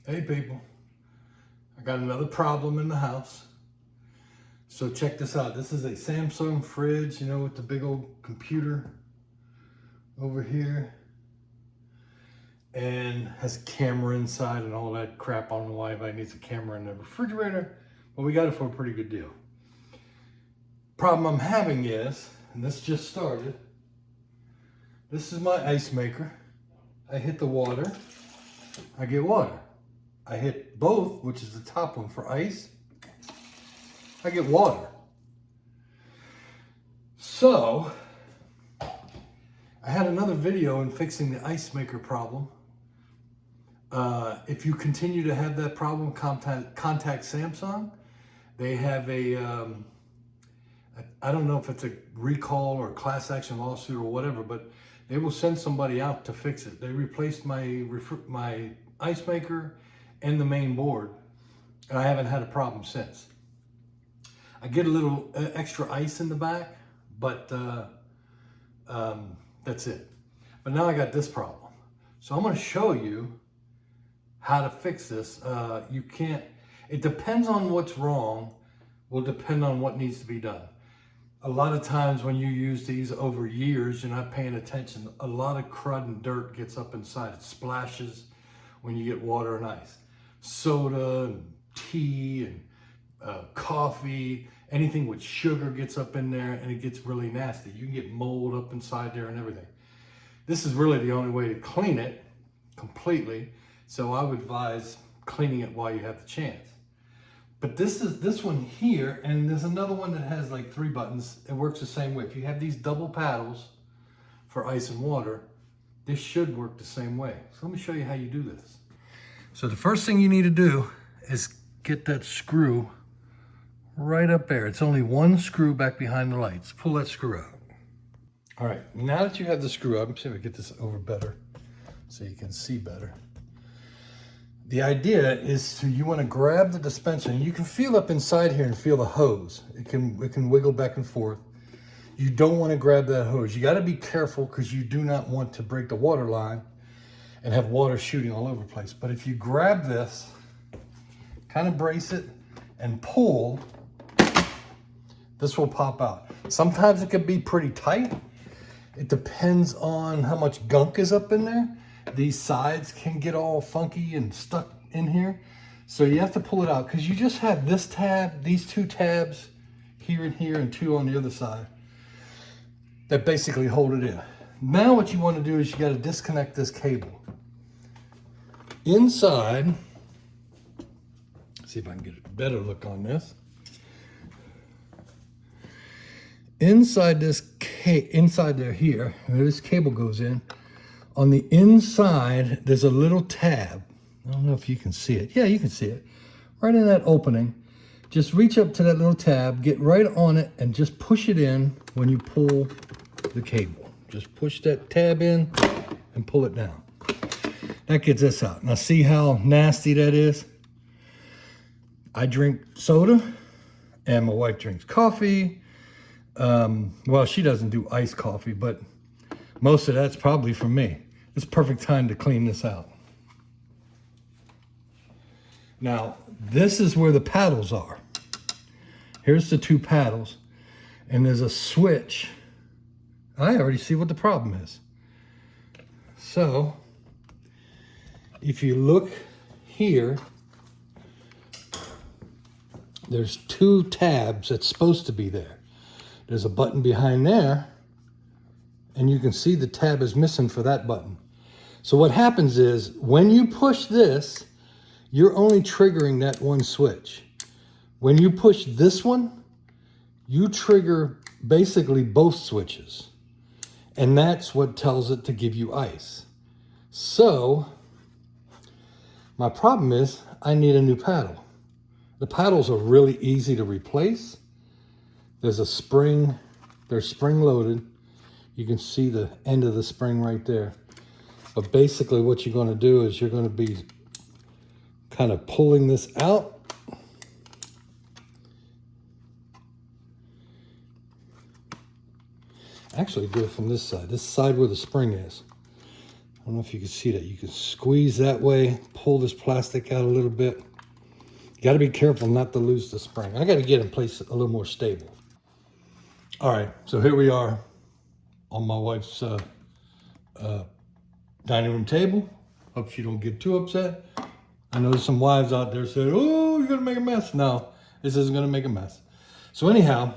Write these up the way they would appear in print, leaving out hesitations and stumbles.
Hey people, I got another problem in the house. So check this out. This is a Samsung fridge, you know, with the big old computer over here. And has a camera inside and all that crap. I don't know why anybody needs a camera in the refrigerator, but we got it for a pretty good deal. Problem I'm having is, and this just started, this is my ice maker. I hit the water, I get water. I hit both, which is the top one for ice, I get water. So, I had another video in fixing the ice maker problem. If you continue to have that problem, contact Samsung. They have I don't know if it's a recall or a class action lawsuit or whatever, but they will send somebody out to fix it. They replaced my ice maker and the main board, and I haven't had a problem since. I get a little extra ice in the back, but that's it. But now I got this problem. So I'm going to show you how to fix this. You can't, it depends on what's wrong, will depend on what needs to be done. A lot of times when you use these over years, you're not paying attention. A lot of crud and dirt gets up inside. It splashes when you get water and ice. Soda and tea and coffee, anything with sugar gets up in there and it gets really nasty. You can get mold up inside there and everything. This is really the only way to clean it completely. So I would advise cleaning it while you have the chance. But this is this one here, and there's another one that has like 3 buttons. It works the same way. If you have these double paddles for ice and water, this should work the same way. So let me show you how you do this. So the first thing you need to do is get that screw right up there. It's only one screw back behind the lights. Pull that screw out. All right, now that you have the screw up, I'm see if I get this over better so you can see better. The idea is you want to grab the dispenser, and you can feel up inside here and feel the hose. It can wiggle back and forth. You don't want to grab that hose. You got to be careful because you do not want to break the water line and have water shooting all over the place. But if you grab this, kind of brace it and pull, this will pop out. Sometimes it can be pretty tight. It depends on how much gunk is up in there. These sides can get all funky and stuck in here. So you have to pull it out because you just have this tab, these 2 tabs here and here, and 2 on the other side that basically hold it in. Now what you want to do is you got to disconnect this cable. Inside, see if I can get a better look on this. Inside this inside there here, where this cable goes in, on the inside, there's a little tab. I don't know if you can see it. Yeah, you can see it. Right in that opening. Just reach up to that little tab, get right on it, and just push it in when you pull the cable. Just push that tab in and pull it down. That gets this out. Now see how nasty that is? I drink soda, and my wife drinks coffee. Well, she doesn't do iced coffee, but most of that's probably for me. It's perfect time to clean this out. Now, this is where the paddles are. Here's the 2 paddles, and there's a switch. I already see what the problem is. So, if you look here, there's 2 tabs that's supposed to be there. There's a button behind there, and you can see the tab is missing for that button. So what happens is, when you push this, you're only triggering that one switch. When you push this one, you trigger basically both switches. And that's what tells it to give you ice. So, my problem is, I need a new paddle. The paddles are really easy to replace. There's a spring, they're spring loaded. You can see the end of the spring right there. But basically what you're going to do is you're going to be kind of pulling this out. Actually do it from this side where the spring is. don't know if you can see that. You can squeeze that way, pull this plastic out a little bit. You got to be careful not to lose the spring. I got to get it in place a little more stable. All right, so here we are on my wife's dining room table. Hope she don't get too upset. I know there's some wives out there saying, oh, you're gonna make a mess. No, this isn't gonna make a mess. So anyhow,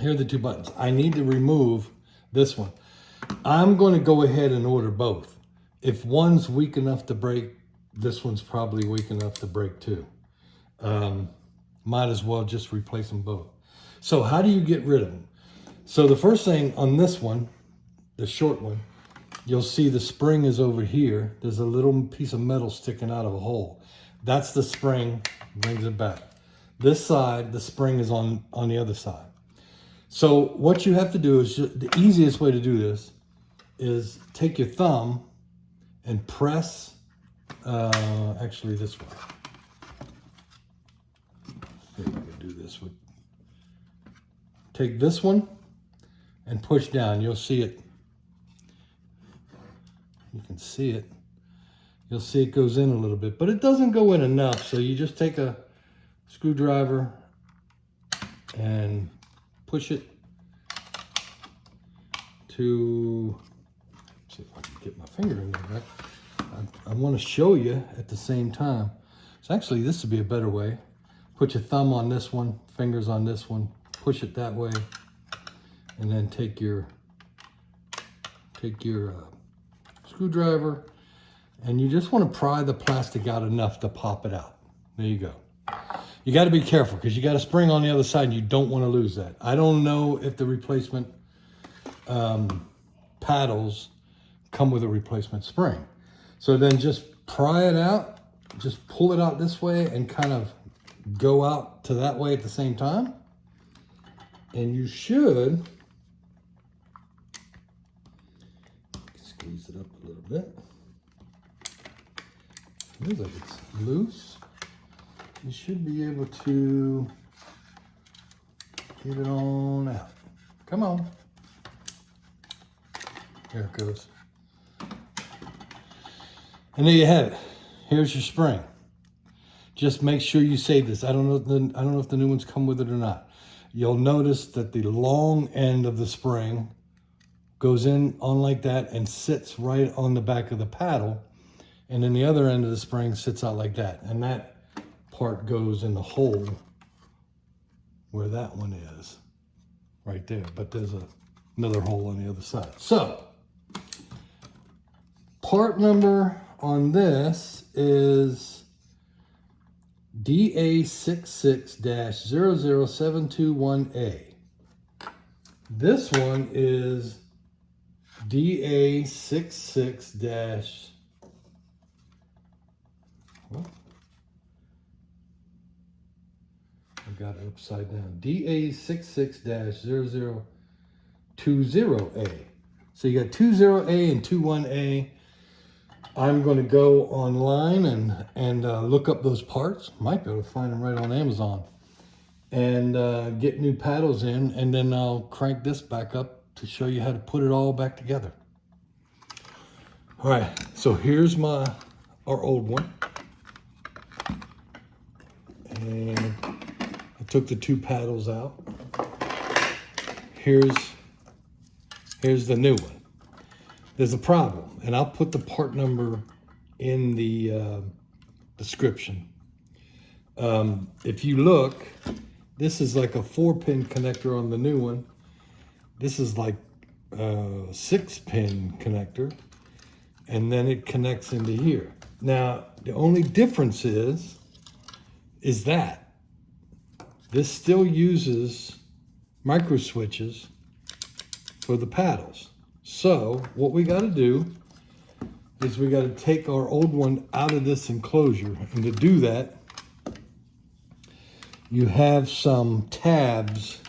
here are the two buttons. I need to remove this one. I'm gonna go ahead and order both. If one's weak enough to break, this one's probably weak enough to break too. Might as well just replace them both. So how do you get rid of them? So the first thing on this one, the short one, you'll see the spring is over here. There's a little piece of metal sticking out of a hole. That's the spring, brings it back. This side, the spring is on the other side. So what you have to do is, the easiest way to do this is take your thumb and press, actually this way. See if I can do this. Take this one and push down. You'll see it. You can see it. You'll see it goes in a little bit, but it doesn't go in enough. So you just take a screwdriver and push it to, see if I can get my finger in there, right? I want to show you at the same time. So actually this would be a better way. Put your thumb on this one, fingers on this one, push it that way, and then take your screwdriver, and you just want to pry the plastic out enough to pop it out. There you go. You got to be careful because you got a spring on the other side and you don't want to lose that. I don't know if the replacement paddles come with a replacement spring. So then just pry it out, just pull it out this way and kind of go out to that way at the same time. And you should squeeze it up a little bit. Feels like it's loose. You should be able to get it on out. Come on. There it goes. And there you have it. Here's your spring. Just make sure you save this. I don't know if the new ones come with it or not. You'll notice that the long end of the spring goes in on like that and sits right on the back of the paddle. And then the other end of the spring sits out like that. And that part goes in the hole where that one is, right there. But there's another hole on the other side. So, part number on this is DA66-00721A. This one is DA66- I got it upside down. DA66-0020A. So you got 20A and 21A. I'm going to go online and look up those parts. Might be able to find them right on Amazon. And get new paddles in, and then I'll crank this back up to show you how to put it all back together. All right, so here's our old one. And I took the two paddles out. Here's the new one. There's a problem, and I'll put the part number in the description. If you look, this is like a 4-pin connector on the new one. This is like a 6-pin connector, and then it connects into here. Now, the only difference is that this still uses micro switches for the paddles. So what we got to do is we got to take our old one out of this enclosure. And to do that, you have some tabs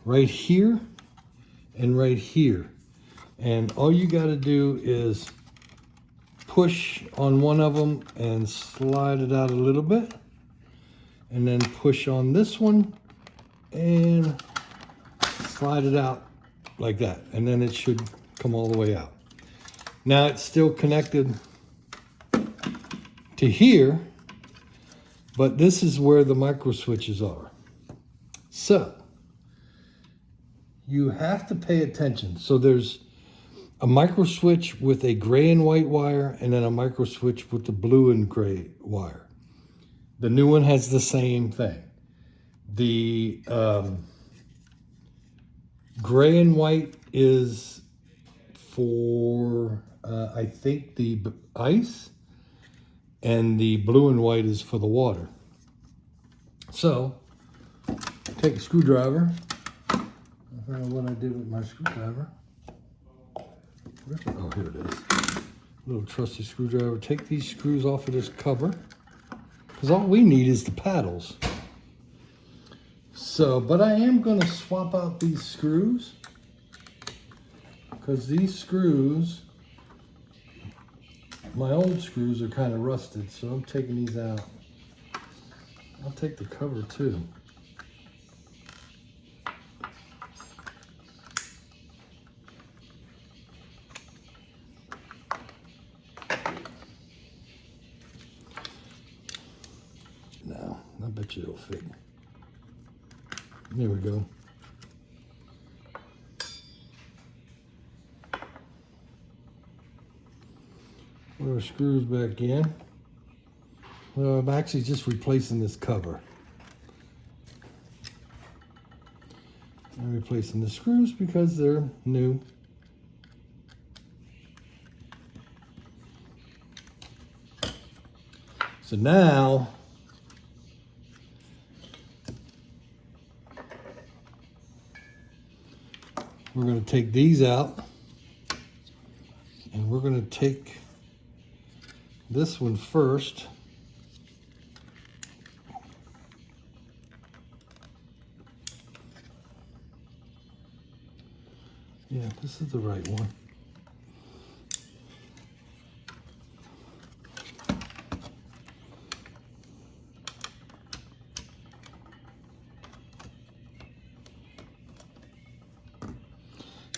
right here and right here. And all you got to do is push on one of them and slide it out a little bit. And then push on this one and slide it out like that. And then it should come all the way out. Now it's still connected to here, but this is where the micro switches are. So you have to pay attention. So there's a micro switch with a gray and white wire, and then a micro switch with the blue and gray wire. The new one has the same thing. The gray and white is for, I think, the ice, and the blue and white is for the water. So, take a screwdriver. I don't know what I did with my screwdriver. Oh, here it is. Little trusty screwdriver. Take these screws off of this cover, because all we need is the paddles. So, but I am going to swap out these screws, because these screws, my old screws are kind of rusted, so I'm taking these out. I'll take the cover too. Now, I bet you it'll fit. There we go. Put our screws back in. Well, I'm actually just replacing this cover. I'm replacing the screws because they're new. So now, we're going to take these out, and we're going to take this one first. Yeah, this is the right one.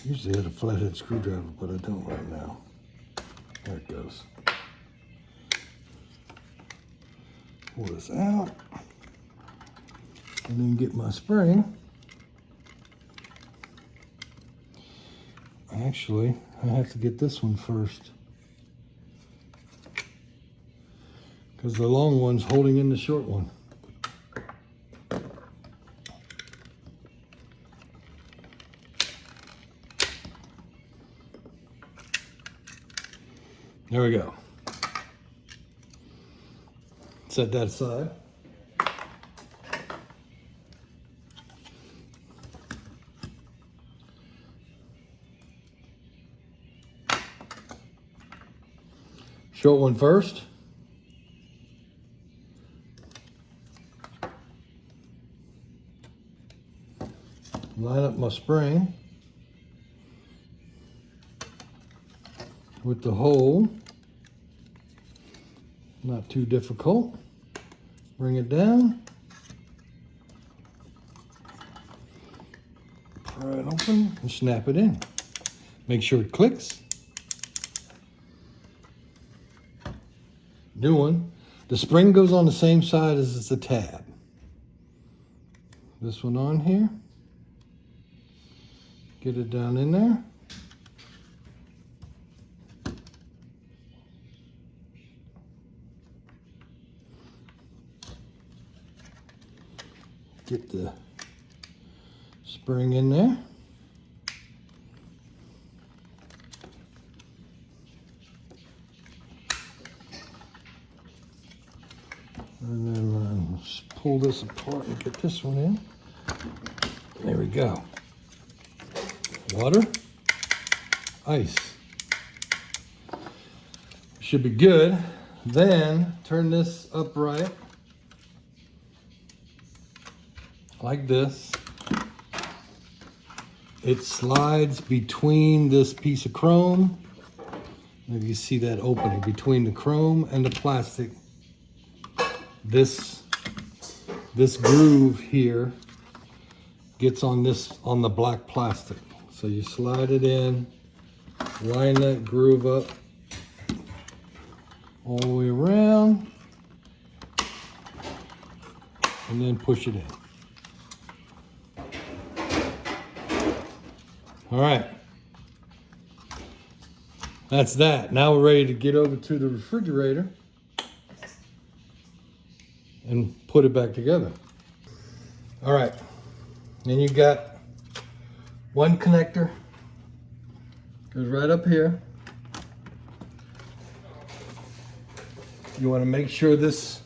Usually I had a flathead screwdriver, but I don't right now. There it goes. Pull this out, and then get my spring. Actually, I have to get this one first, because the long one's holding in the short one. There we go. Set that aside. Short one first. Line up my spring with the hole. Not too difficult. Bring it down. Pry it open and snap it in. Make sure it clicks. New one. The spring goes on the same side as the tab. This one on here. Get it down in there. Get the spring in there. And then just pull this apart and get this one in. There we go. Water, ice. Should be good. Then turn this upright like this. It slides between this piece of chrome. If you see that opening between the chrome and the plastic, this groove here gets on the black plastic. So you slide it in Line that groove up all the way around, and then push it in. All right, that's that. Now we're ready to get over to the refrigerator and put it back together. All right, then you got one connector, goes right up here. You want to make sure this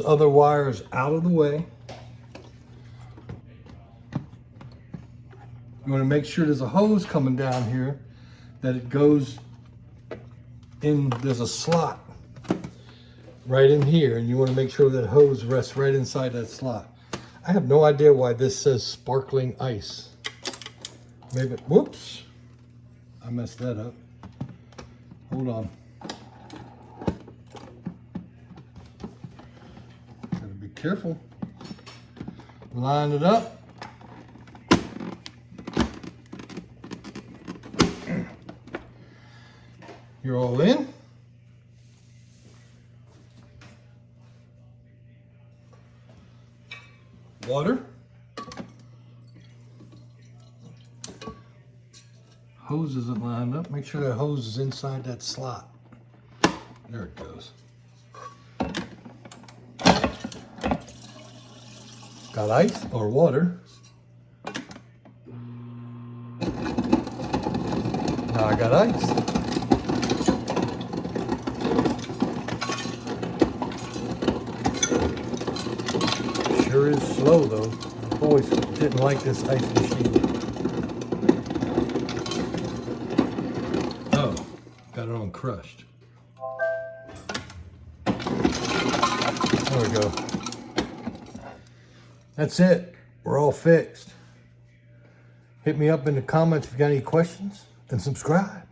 other wire is out of the way. You want to make sure there's a hose coming down here, that it goes in, there's a slot right in here, and you want to make sure that hose rests right inside that slot. I have no idea why this says sparkling ice. Maybe, whoops, I messed that up. Hold on. Gotta be careful. Line it up. You're all in. Water. Hose isn't lined up. Make sure that hose is inside that slot. There it goes. Got ice or water. Now I got ice. Sure is slow though. I've always didn't like this ice machine. Oh, got it on crushed. There we go. That's it. We're all fixed. Hit me up in the comments if you got any questions and subscribe.